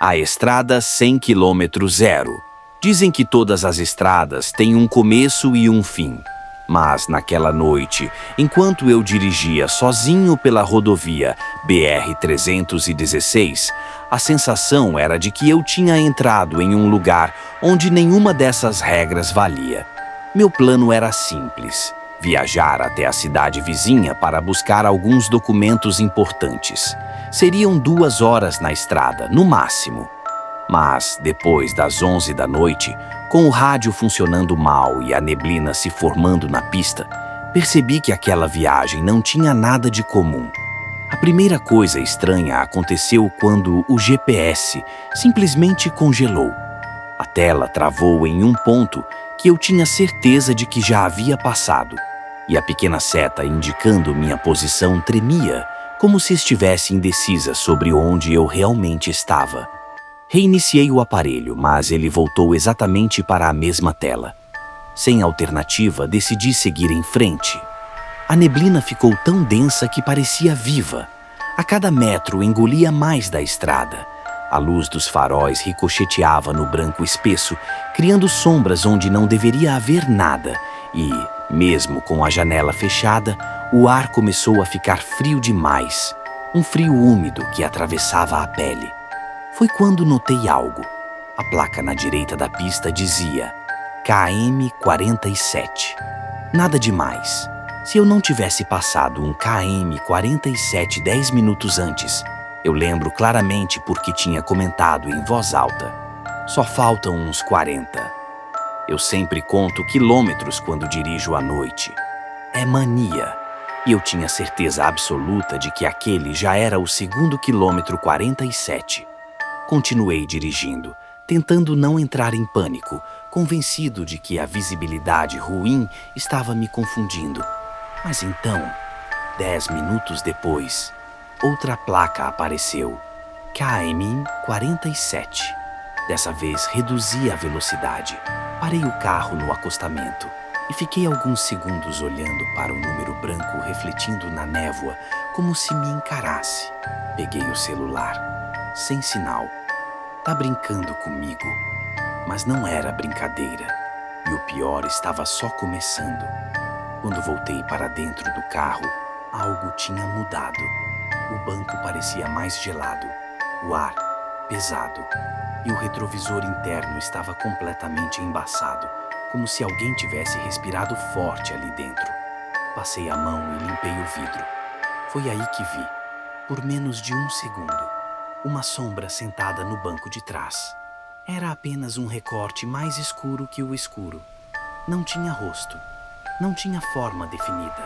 A estrada 100 km zero. Dizem que todas as estradas têm um começo e um fim. Mas naquela noite, enquanto eu dirigia sozinho pela rodovia BR-316, a sensação era de que eu tinha entrado em um lugar onde nenhuma dessas regras valia. Meu plano era simples: viajar até a cidade vizinha para buscar alguns documentos importantes. Seriam 2 horas na estrada, no máximo. Mas, depois das 11 da noite, com o rádio funcionando mal e a neblina se formando na pista, percebi que aquela viagem não tinha nada de comum. A primeira coisa estranha aconteceu quando o GPS simplesmente congelou. A tela travou em um ponto que eu tinha certeza de que já havia passado, e a pequena seta indicando minha posição tremia, como se estivesse indecisa sobre onde eu realmente estava. Reiniciei o aparelho, mas ele voltou exatamente para a mesma tela. Sem alternativa, decidi seguir em frente. A neblina ficou tão densa que parecia viva. A cada metro engolia mais da estrada. A luz dos faróis ricocheteava no branco espesso, criando sombras onde não deveria haver nada. E, mesmo com a janela fechada, o ar começou a ficar frio demais. Um frio úmido que atravessava a pele. Foi quando notei algo. A placa na direita da pista dizia KM 47. Nada demais. Se eu não tivesse passado um KM 47 10 minutos antes, eu lembro claramente porque tinha comentado em voz alta: só faltam uns 40. Eu sempre conto quilômetros quando dirijo à noite. É mania. E eu tinha certeza absoluta de que aquele já era o segundo quilômetro 47. Continuei dirigindo, tentando não entrar em pânico, convencido de que a visibilidade ruim estava me confundindo. Mas então, 10 minutos depois, outra placa apareceu. KM 47. Dessa vez reduzi a velocidade. Parei o carro no acostamento e fiquei alguns segundos olhando para o número branco refletindo na névoa como se me encarasse. Peguei o celular. Sem sinal. Tá brincando comigo? Mas não era brincadeira. E o pior estava só começando. Quando voltei para dentro do carro, algo tinha mudado. O banco parecia mais gelado, o ar pesado, e o retrovisor interno estava completamente embaçado, como se alguém tivesse respirado forte ali dentro. Passei a mão e limpei o vidro. Foi aí que vi, por menos de um segundo, uma sombra sentada no banco de trás. Era apenas um recorte mais escuro que o escuro. Não tinha rosto, não tinha forma definida.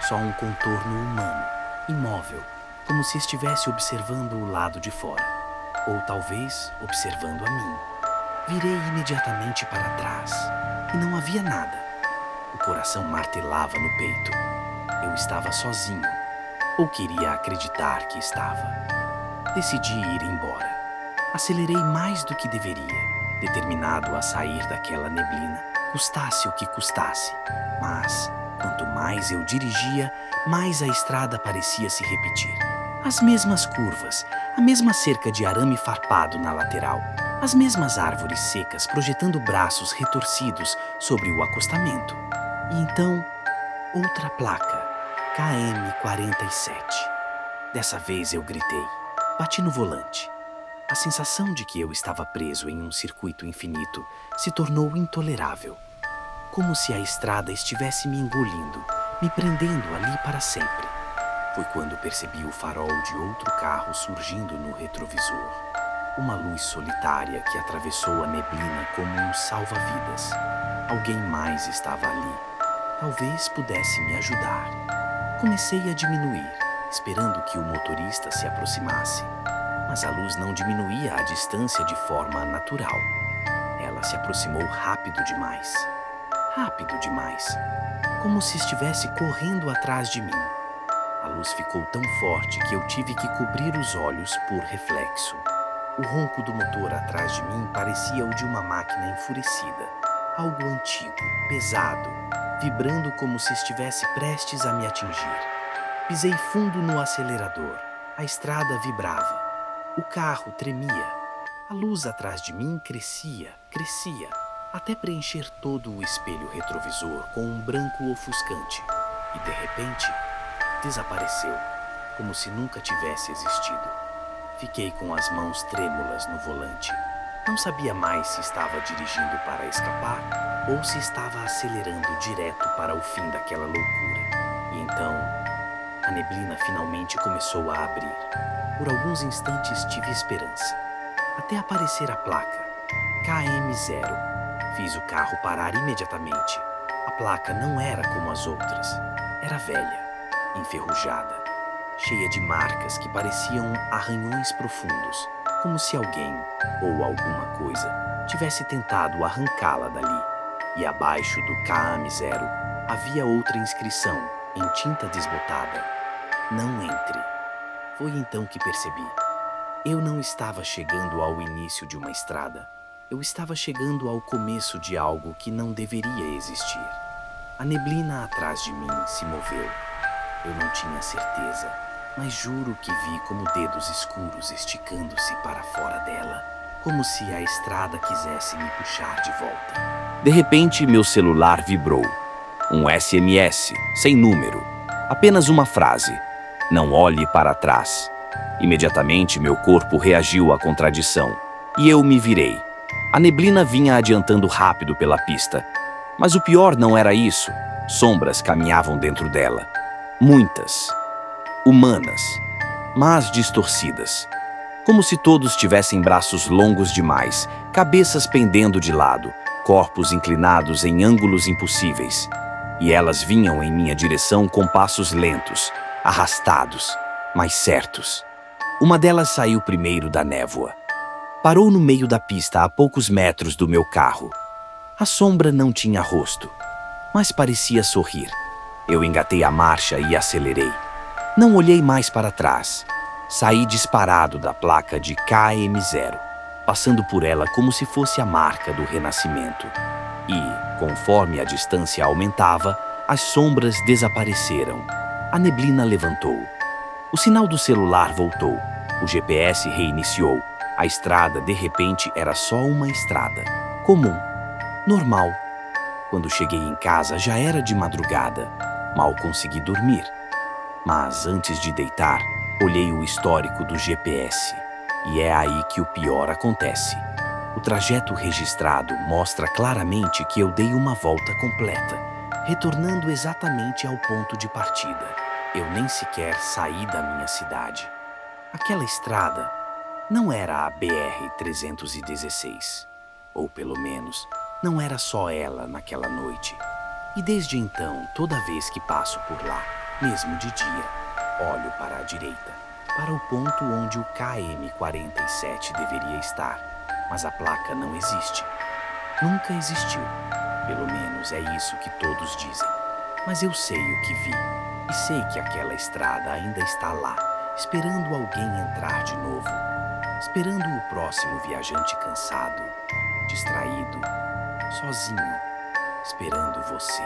Só um contorno humano, imóvel, como se estivesse observando o lado de fora. Ou talvez observando a mim. Virei imediatamente para trás e não havia nada. O coração martelava no peito. Eu estava sozinho, ou queria acreditar que estava. Decidi ir embora. Acelerei mais do que deveria, determinado a sair daquela neblina, custasse o que custasse. Mas, quanto mais eu dirigia, mais a estrada parecia se repetir. As mesmas curvas, a mesma cerca de arame farpado na lateral, as mesmas árvores secas projetando braços retorcidos sobre o acostamento. E então, outra placa, KM 47. Dessa vez eu gritei. Bati no volante. A sensação de que eu estava preso em um circuito infinito se tornou intolerável. Como se a estrada estivesse me engolindo, me prendendo ali para sempre. Foi quando percebi o farol de outro carro surgindo no retrovisor. Uma luz solitária que atravessou a neblina como um salva-vidas. Alguém mais estava ali. Talvez pudesse me ajudar. Comecei a diminuir, esperando que o motorista se aproximasse. Mas a luz não diminuía a distância de forma natural. Ela se aproximou rápido demais. Rápido demais. Como se estivesse correndo atrás de mim. A luz ficou tão forte que eu tive que cobrir os olhos por reflexo. O ronco do motor atrás de mim parecia o de uma máquina enfurecida. Algo antigo, pesado, vibrando como se estivesse prestes a me atingir. Pisei fundo no acelerador. A estrada vibrava. O carro tremia. A luz atrás de mim crescia, até preencher todo o espelho retrovisor com um branco ofuscante. E de repente, desapareceu, como se nunca tivesse existido. Fiquei com as mãos trêmulas no volante. Não sabia mais se estava dirigindo para escapar ou se estava acelerando direto para o fim daquela loucura. E então, a neblina finalmente começou a abrir. Por alguns instantes tive esperança, até aparecer a placa KM0. Fiz o carro parar imediatamente. A placa não era como as outras. Era velha, enferrujada, cheia de marcas que pareciam arranhões profundos, como se alguém ou alguma coisa tivesse tentado arrancá-la dali. E abaixo do KM0 havia outra inscrição, em tinta desbotada: não entre. Foi então que percebi. Eu não estava chegando ao início de uma estrada. Eu estava chegando ao começo de algo que não deveria existir. A neblina atrás de mim se moveu. Eu não tinha certeza, mas juro que vi como dedos escuros esticando-se para fora dela, como se a estrada quisesse me puxar de volta. De repente, meu celular vibrou. Um SMS, sem número. Apenas uma frase: não olhe para trás. Imediatamente, meu corpo reagiu à contradição, e eu me virei. A neblina vinha adiantando rápido pela pista. Mas o pior não era isso. Sombras caminhavam dentro dela. Muitas. Humanas, mas distorcidas. Como se todos tivessem braços longos demais, cabeças pendendo de lado, corpos inclinados em ângulos impossíveis. E elas vinham em minha direção com passos lentos, arrastados, mas certos. Uma delas saiu primeiro da névoa. Parou no meio da pista a poucos metros do meu carro. A sombra não tinha rosto, mas parecia sorrir. Eu engatei a marcha e acelerei. Não olhei mais para trás. Saí disparado da placa de KM0, passando por ela como se fosse a marca do renascimento. E, conforme a distância aumentava, as sombras desapareceram. A neblina levantou. O sinal do celular voltou. O GPS reiniciou. A estrada, de repente, era só uma estrada. Comum. Normal. Quando cheguei em casa, já era de madrugada. Mal consegui dormir. Mas antes de deitar, olhei o histórico do GPS. E é aí que o pior acontece. O trajeto registrado mostra claramente que eu dei uma volta completa, retornando exatamente ao ponto de partida. Eu nem sequer saí da minha cidade. Aquela estrada não era a BR-316. Ou pelo menos, não era só ela naquela noite. E desde então, toda vez que passo por lá, mesmo de dia, olho para a direita, para o ponto onde o KM-47 deveria estar. Mas a placa não existe. Nunca existiu. Pelo menos é isso que todos dizem. Mas eu sei o que vi. E sei que aquela estrada ainda está lá, esperando alguém entrar de novo. Esperando o próximo viajante cansado, distraído, sozinho, esperando você.